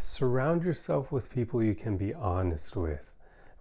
Surround yourself with people you can be honest with.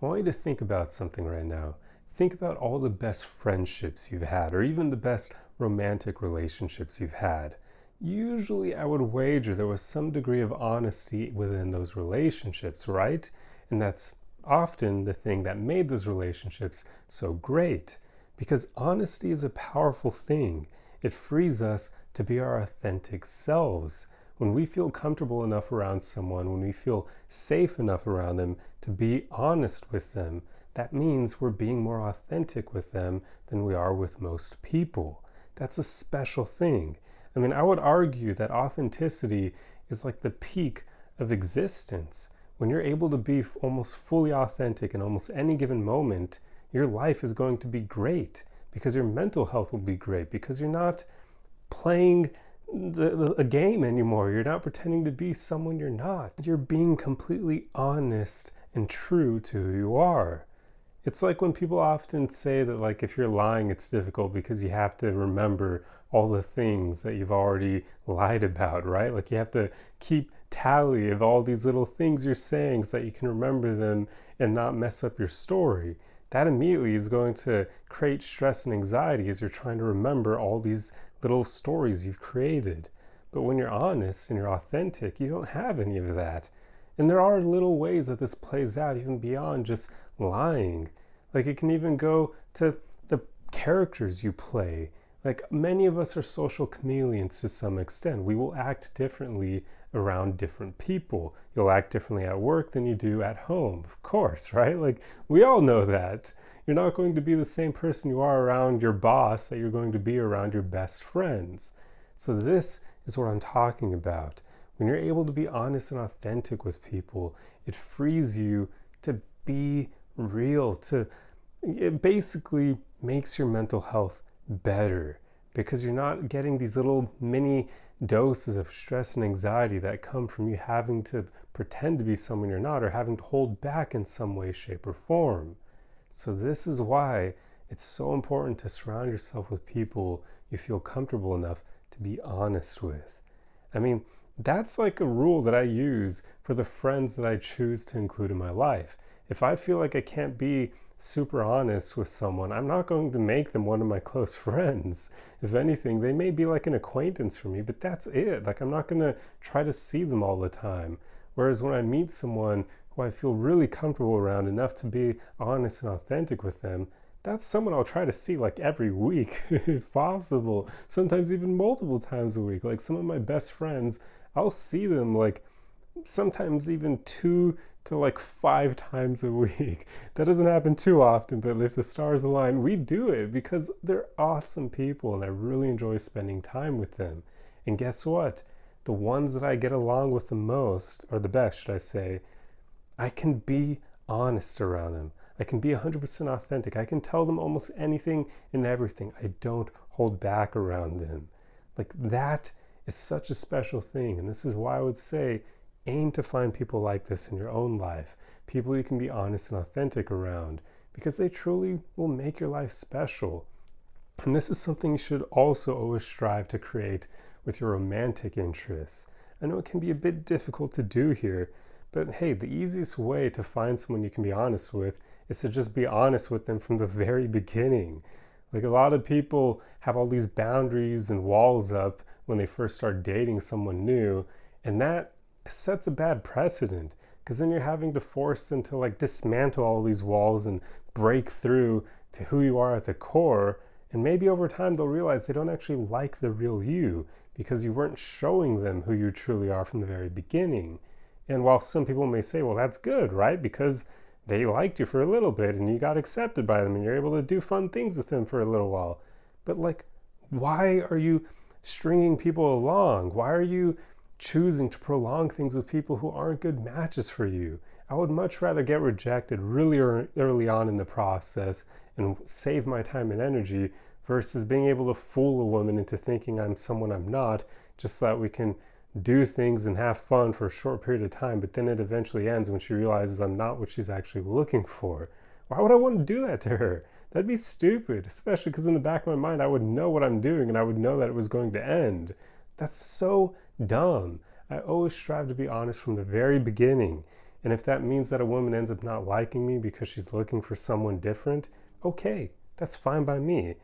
I want you to think about something right now. Think about all the best friendships you've had, or even the best romantic relationships you've had. Usually, I would wager there was some degree of honesty within those relationships, right? And that's often the thing that made those relationships so great. Because honesty is a powerful thing. It frees us to be our authentic selves. When we feel comfortable enough around someone, when we feel safe enough around them to be honest with them, that means we're being more authentic with them than we are with most people. That's a special thing. I mean, I would argue that authenticity is like the peak of existence. When you're able to be almost fully authentic in almost any given moment, your life is going to be great because your mental health will be great because you're not playing a game anymore. You're not pretending to be someone you're not. You're being completely honest and true to who you are. It's like when people often say that, like, if you're lying, it's difficult because you have to remember all the things that you've already lied about, right? Like, you have to keep tally of all these little things you're saying so that you can remember them and not mess up your story. That immediately is going to create stress and anxiety as you're trying to remember all these little stories you've created. But when you're honest and you're authentic, you don't have any of that. And there are little ways that this plays out even beyond just lying. Like, it can even go to the characters you play. Like, many of us are social chameleons to some extent. We will act differently around different people. You'll act differently at work than you do at home, of course, right? Like, we all know that. You're not going to be the same person you are around your boss that you're going to be around your best friends. So this is what I'm talking about. When you're able to be honest and authentic with people, it frees you to be real. It basically makes your mental health better because you're not getting these little mini doses of stress and anxiety that come from you having to pretend to be someone you're not or having to hold back in some way, shape, or form. So this is why it's so important to surround yourself with people you feel comfortable enough to be honest with. I mean, that's like a rule that I use for the friends that I choose to include in my life. If I feel like I can't be super honest with someone, I'm not going to make them one of my close friends. If anything, they may be like an acquaintance for me, but that's it. Like, I'm not going to try to see them all the time. Whereas when I meet someone who I feel really comfortable around enough to be honest and authentic with them, that's someone I'll try to see like every week, if possible. Sometimes even multiple times a week. Like, some of my best friends, I'll see them like sometimes even 2 to like 5 times a week. That doesn't happen too often, but if the stars align, we do it because they're awesome people and I really enjoy spending time with them. And guess what? The ones that I get along with the most, or the best, should I say, I can be honest around them. I can be 100% authentic. I can tell them almost anything and everything. I don't hold back around them. Like, that is such a special thing. And this is why I would say, aim to find people like this in your own life. People you can be honest and authentic around, because they truly will make your life special. And this is something you should also always strive to create with your romantic interests. I know it can be a bit difficult to do here, but hey, the easiest way to find someone you can be honest with is to just be honest with them from the very beginning. Like, a lot of people have all these boundaries and walls up when they first start dating someone new, and that sets a bad precedent because then you're having to force them to like dismantle all these walls and break through to who you are at the core. And maybe over time they'll realize they don't actually like the real you because you weren't showing them who you truly are from the very beginning. And while some people may say, well, that's good, right? Because they liked you for a little bit and you got accepted by them and you're able to do fun things with them for a little while. But like, why are you stringing people along? Why are you choosing to prolong things with people who aren't good matches for you? I would much rather get rejected really early on in the process and save my time and energy versus being able to fool a woman into thinking I'm someone I'm not, just so that we can do things and have fun for a short period of time, but then it eventually ends when she realizes I'm not what she's actually looking for. Why would I want to do that to her? That'd be stupid, especially because in the back of my mind I would know what I'm doing and I would know that it was going to end. That's so dumb. I always strive to be honest from the very beginning. And if that means that a woman ends up not liking me because she's looking for someone different, okay, that's fine by me.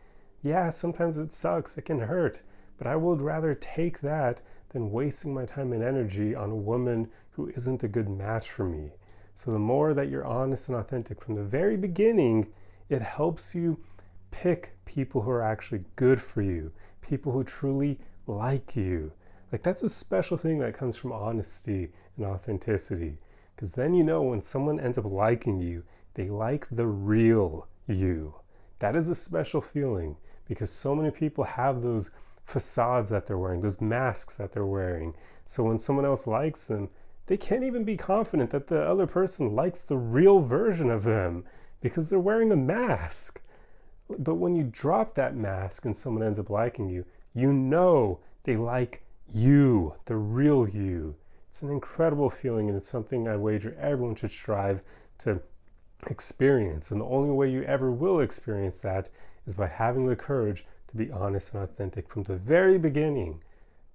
Yeah, sometimes it sucks, it can hurt, but I would rather take that than wasting my time and energy on a woman who isn't a good match for me. So the more that you're honest and authentic from the very beginning, it helps you pick people who are actually good for you, people who truly like you. Like, that's a special thing that comes from honesty and authenticity. Because then you know when someone ends up liking you, they like the real you. That is a special feeling, because so many people have those facades that they're wearing, those masks that they're wearing. So when someone else likes them, they can't even be confident that the other person likes the real version of them because they're wearing a mask. But when you drop that mask and someone ends up liking you, you know they like you, the real you. It's an incredible feeling, and it's something I wager everyone should strive to experience. And the only way you ever will experience that is by having the courage to be honest and authentic from the very beginning.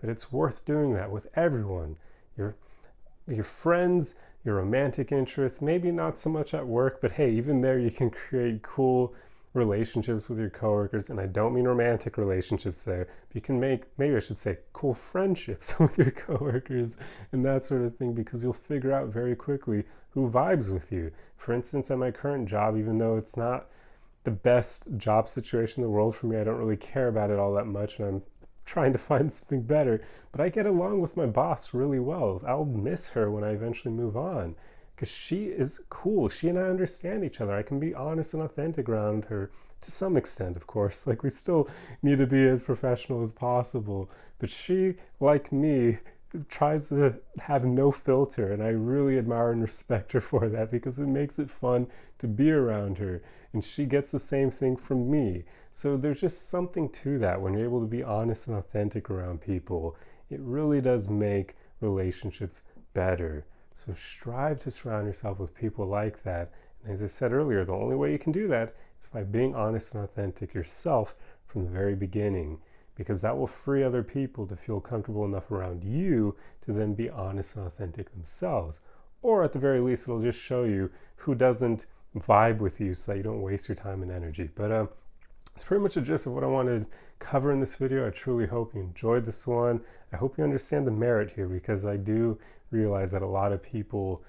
But it's worth doing that with everyone. Your friends, your romantic interests, maybe not so much at work, but hey, even there you can create cool relationships with your coworkers. And I don't mean romantic relationships there, but you can make, maybe I should say, cool friendships with your coworkers and that sort of thing, because you'll figure out very quickly who vibes with you. For instance, at my current job, even though it's not the best job situation in the world for me, I don't really care about it all that much, and I'm trying to find something better, but I get along with my boss really well. I'll miss her when I eventually move on, because she is cool. She and I understand each other. I can be honest and authentic around her to some extent, of course. Like, we still need to be as professional as possible, but she, like me, tries to have no filter, and I really admire and respect her for that, because it makes it fun to be around her, and she gets the same thing from me. So there's just something to that. When you're able to be honest and authentic around people, it really does make relationships better. So strive to surround yourself with people like that. And as I said earlier, the only way you can do that is by being honest and authentic yourself from the very beginning, because that will free other people to feel comfortable enough around you to then be honest and authentic themselves. Or at the very least, it'll just show you who doesn't vibe with you, so that you don't waste your time and energy. But it's pretty much the gist of what I wanted to cover in this video. I truly hope you enjoyed this one. I hope you understand the merit here, because I do realize that a lot of people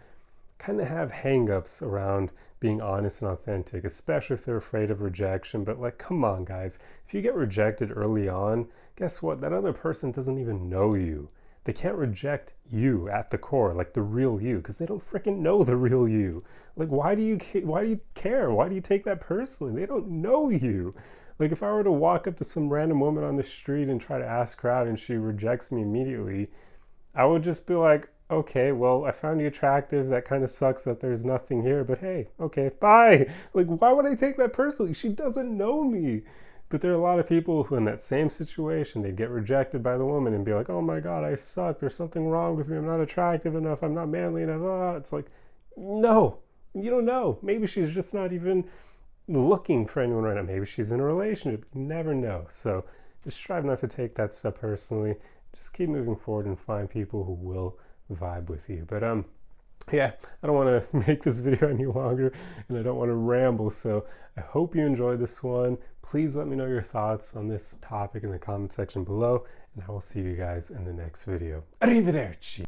kind of have hang-ups around being honest and authentic, especially if they're afraid of rejection. But like, come on guys, if you get rejected early on, guess what? That other person doesn't even know you. They can't reject you at the core, like the real you, because they don't freaking know the real you. Like, why do you care? Why do you take that personally? They don't know you. Like, if I were to walk up to some random woman on the street and try to ask her out and she rejects me immediately, I would just be like, okay, well, I found you attractive. That kind of sucks that there's nothing here, but hey, okay, bye. Like, why would I take that personally? She doesn't know me. But there are a lot of people who, in that same situation, they'd get rejected by the woman and be like, oh my God, I suck. There's something wrong with me. I'm not attractive enough. I'm not manly enough. Oh, it's like, no, you don't know. Maybe she's just not even looking for anyone right now. Maybe she's in a relationship. You never know. So just strive not to take that stuff personally. Just keep moving forward and find people who will vibe with you. But yeah, I don't want to make this video any longer, and I don't want to ramble, so I hope you enjoyed this one. Please let me know your thoughts on this topic in the comment section below, and I will see you guys in the next video. Arrivederci!